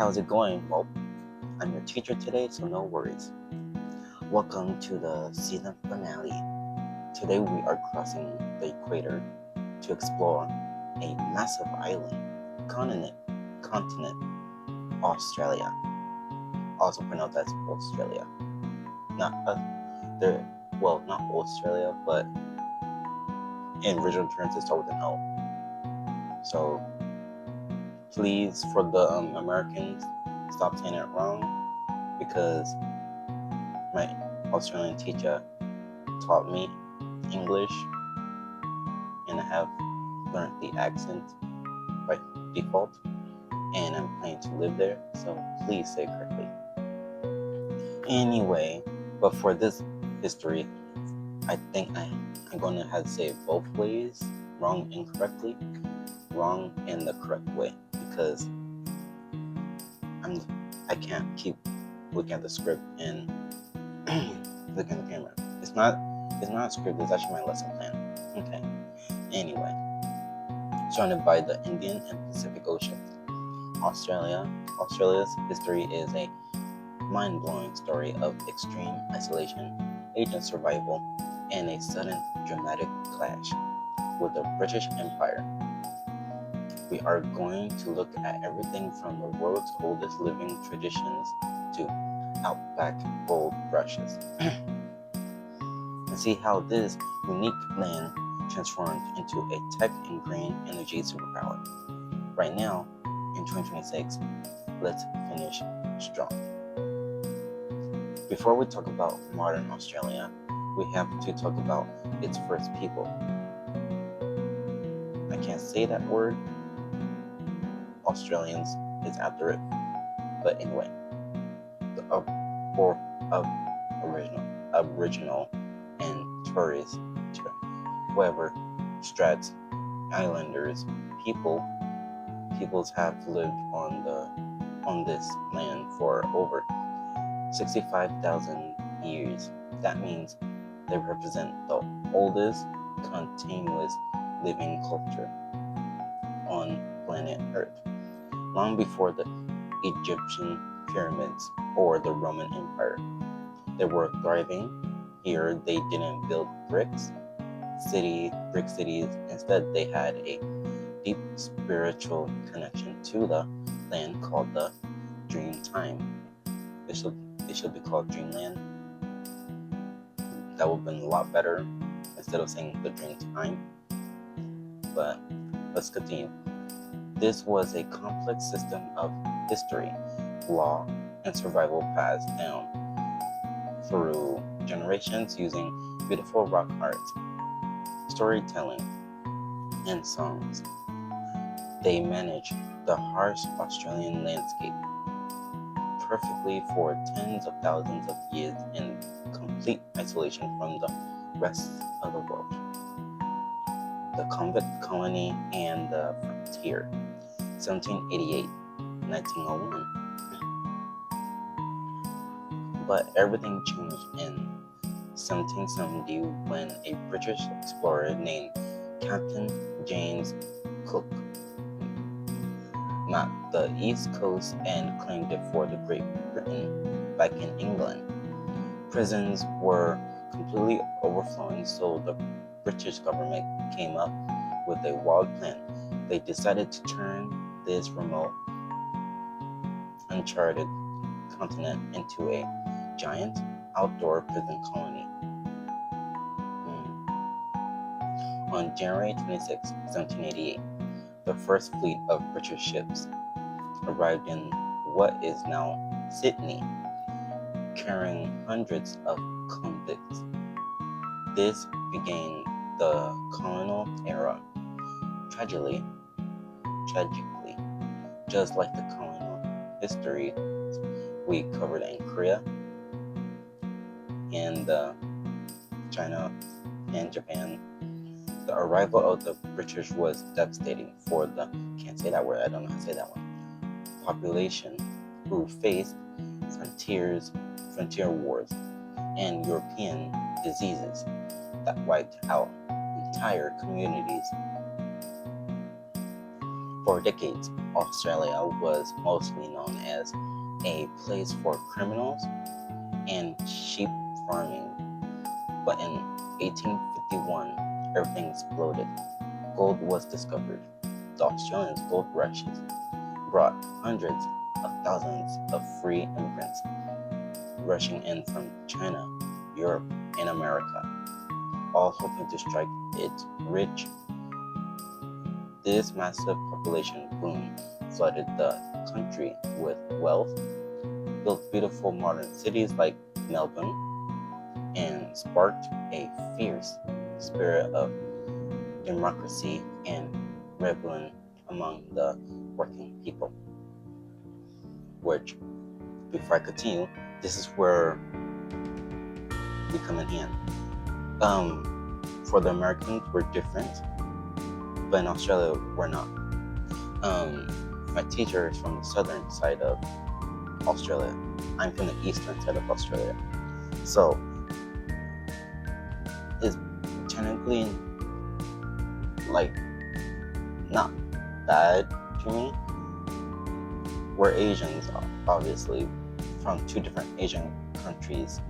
how's it going? Well, I'm your teacher today, so no worries. Welcome to the season finale. Today we are crossing the equator to explore a massive island, continent, Australia. Also pronounced as Australia. Not not Australia, but in original terms it starts with an O. So please, for the Americans, stop saying it wrong, because my Australian teacher taught me English and I have learned the accent by default, and I'm planning to live there, so please say it correctly. Anyway, but for this history, I think I'm going to have to say it both ways, wrong and correctly, wrong in the correct way, because I can't keep looking at the script and looking at the camera. It's not a script, it's actually my lesson plan. Okay. Anyway, surrounded by the Indian and Pacific Oceans, Australia's history is a mind-blowing story of extreme isolation, agent survival, and a sudden dramatic clash with the British Empire. We are going to look at everything from the world's oldest living traditions to outback gold rushes and see how this unique land transformed into a tech and green energy superpower. Right now, in 2026, let's finish strong. Before we talk about modern Australia, we have to talk about its first people. I can't say that word. Australians is after it. But anyway, the Aboriginal and Torres, whoever, Strats, Islanders, peoples have lived on this land for over 65,000 years. That means they represent the oldest continuous living culture on planet Earth, long before the Egyptian pyramids or the Roman Empire. They were thriving. Here they didn't build brick cities. Instead, they had a deep spiritual connection to the land called the Dream Time. It should be called Dreamland. That would have been a lot better instead of saying the Dream Time. But let's continue. This was a complex system of history, law, and survival passed down through generations using beautiful rock art, storytelling, and songs. They managed the harsh Australian landscape perfectly for tens of thousands of years in complete isolation from the rest of the world. The convict colony and the frontier, 1788, 1901. But everything changed in 1770 when a British explorer named Captain James Cook mapped the East Coast and claimed it for the Great Britain back in England. Prisons were completely overflowing, so the British government came up with a wild plan. They decided to turn this remote, uncharted continent into a giant outdoor prison colony. On January 26, 1788, the first fleet of British ships arrived in what is now Sydney, carrying hundreds of convicts. This began the colonial era. Tragically, just like the colonial history we covered in Korea and China and Japan, the arrival of the British was devastating for the, can't say that word, I don't know how to say that one, population who faced frontier wars and European diseases that wiped out entire communities. For decades, Australia was mostly known as a place for criminals and sheep farming. But in 1851, everything exploded. Gold was discovered. The Australians' gold rushes brought hundreds of thousands of free immigrants rushing in from China, Europe, and America, all hoping to strike it rich. This massive population boom flooded the country with wealth, built beautiful modern cities like Melbourne, and sparked a fierce spirit of democracy and rebellion among the working people. Which, before I continue, this is where we come in hand. For the Americans, we're different, but in Australia, we're not. My teacher is from the southern side of Australia. I'm from the eastern side of Australia. So, it's technically like not bad to me. We're Asians, obviously, from two different Asian countries.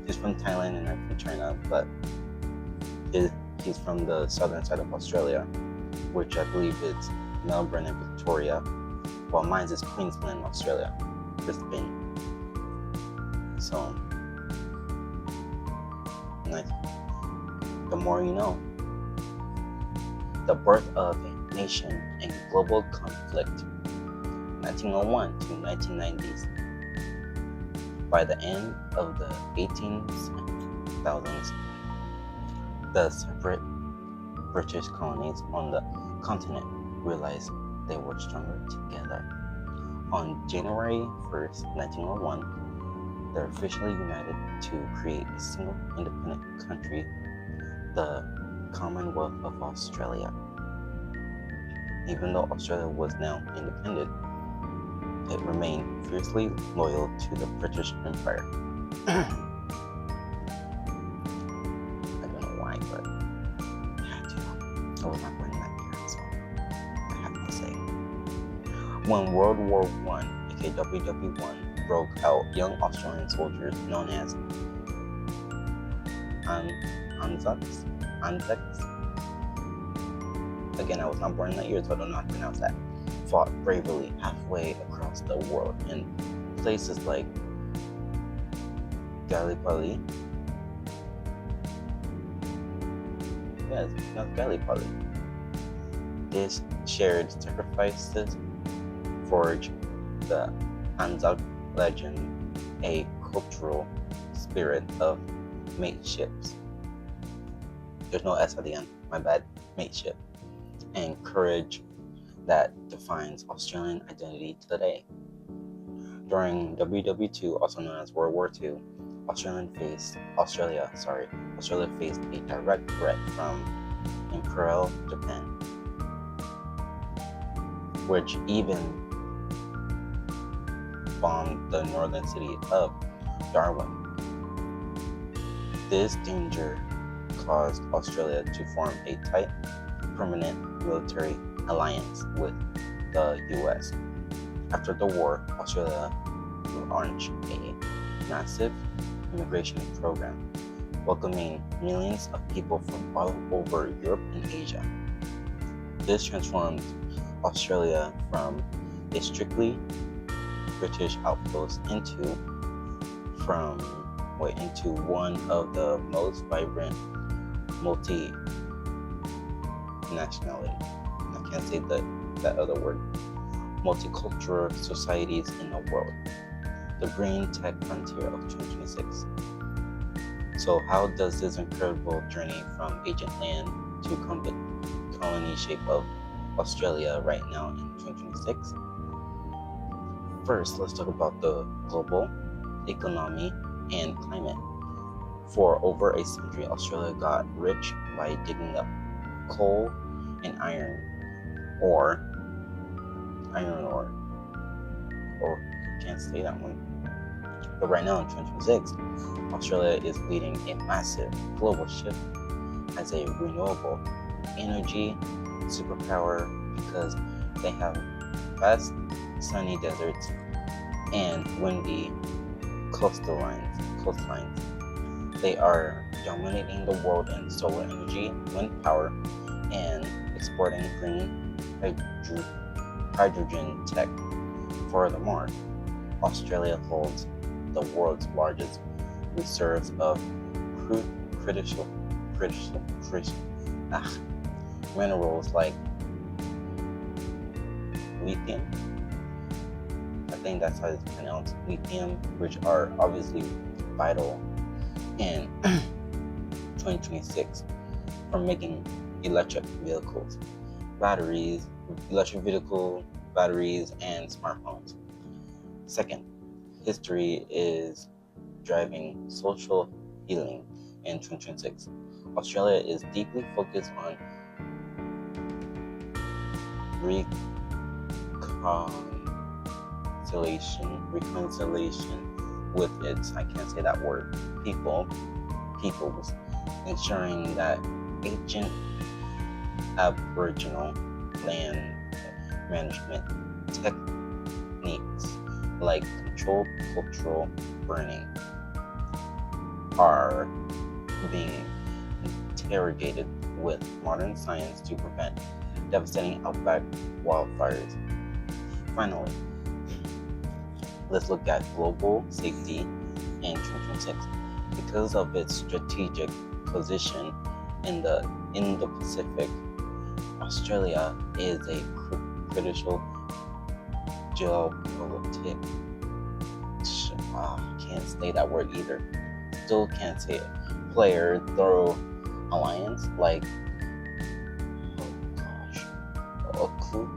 He's from Thailand and I'm from China, but he's from the southern side of Australia, which I believe is Melbourne and Victoria, while mine is Queensland, Australia, Brisbane. So, nice. The more you know. The birth of a nation in global conflict, 1901 to 1990s. By the end of the 1800s, the separate British colonies on the continent realized they were stronger together. On January 1st, 1901, they officially united to create a single independent country, the Commonwealth of Australia. Even though Australia was now independent, it remained fiercely loyal to the British Empire. I don't know why, but I had to. I was not born in that year, so I have to say. When World War I, aka WW1, broke out, young Australian soldiers known as Anzacs. Again, I was not born in that year, so I don't know how to pronounce that. Fought bravely halfway across the world in places like Gallipoli. Yes, not Gallipoli. These shared sacrifices forged the Anzac legend, a cultural spirit of mateships. There's no S at the end, my bad, mateship. And courage that defines Australian identity today. During WW2, also known as World War II, Australia faced a direct threat from Imperial Japan, which even bombed the northern city of Darwin. This danger caused Australia to form a tight, permanent military alliance with the US. After the war, Australia launched a massive immigration program, welcoming millions of people from all over Europe and Asia. This transformed Australia from a strictly British outpost into one of the most vibrant multi-nationality. I can't say that other word. Multicultural societies in the world. The green tech frontier of 2026. So how does this incredible journey from ancient land to colony shape of Australia right now in 2026? First, let's talk about the global economy and climate. For over a century, Australia got rich by digging up coal and iron ore, or can't say that one. But right now in 2026, Australia is leading a massive global shift as a renewable energy superpower because they have vast sunny deserts and windy coastlines. They are dominating the world in solar energy, wind power, and exporting green hydrogen tech. Furthermore, Australia holds the world's largest reserves of critical, minerals like lithium. I think that's how it's pronounced, lithium, which are obviously vital in 2026 for making electric vehicles, batteries, and smartphones. Second, history is driving social healing in 2026. Australia is deeply focused on reconciliation with its, I can't say that word, peoples, ensuring that ancient Aboriginal land management techniques like controlled cultural burning are being interrogated with modern science to prevent devastating outback wildfires. Finally, let's look at global safety in 2026. Because of its strategic position in the Indo-Pacific, Australia is a critical geopolitical. Can't say that word either. Still can't say it. Player through alliance like AUKUS.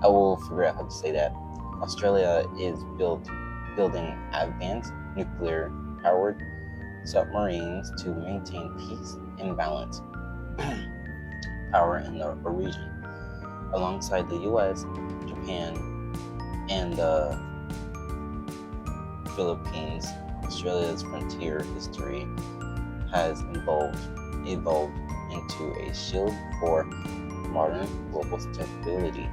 I will figure out how to say that. Australia is building advanced nuclear-powered submarines to maintain peace and balance power in the region. Alongside the US, Japan, and the Philippines, Australia's frontier history has evolved into a shield for modern global stability.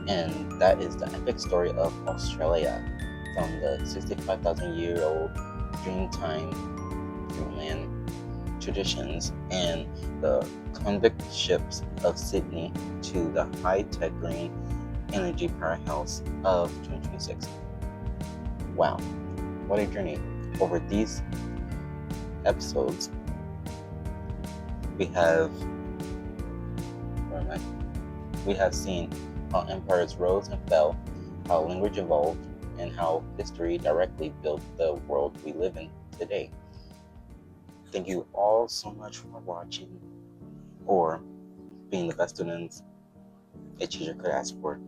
And that is the epic story of Australia, from the 65,000-year-old dreamland traditions and the convict ships of Sydney to the high-tech green energy powerhouse of 2026. Wow, what a journey. Over these episodes, we have seen how empires rose and fell, how language evolved, and how history directly built the world we live in today. Thank you all so much for watching, or being the best students a teacher could ask for.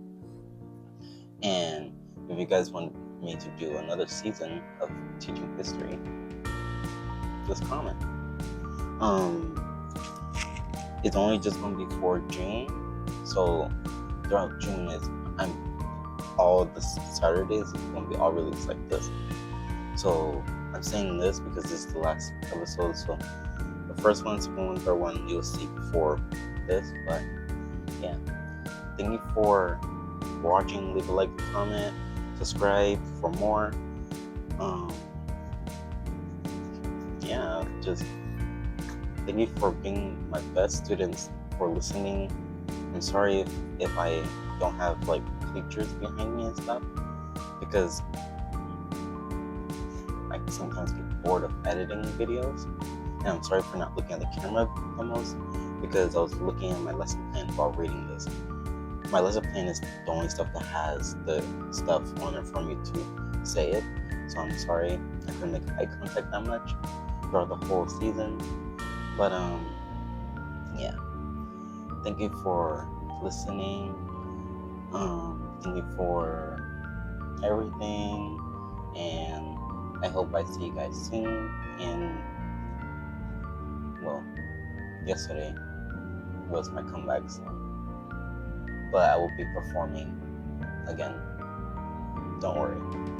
And if you guys want me to do another season of teaching history, just comment. It's only just going to be for June, so throughout June all the Saturdays going to be all released like this. So I'm saying this because this is the last episode, so the first one, second one, third one you'll see before this. But yeah, thank you for watching. Leave a like, comment, subscribe for more. Just thank you for being my best students, for listening. I'm sorry if I don't have like pictures behind me and stuff, because I sometimes get bored of editing videos. And I'm sorry for not looking at the camera the most, because I was looking at my lesson plan while reading this. My lesson plan is the only stuff that has the stuff on it for me to say it. So I'm sorry I couldn't make eye contact that much throughout the whole season. But yeah. Thank you for listening. Thank you for everything. And I hope I see you guys soon. And well, yesterday was my comeback, so but I will be performing again. Don't worry.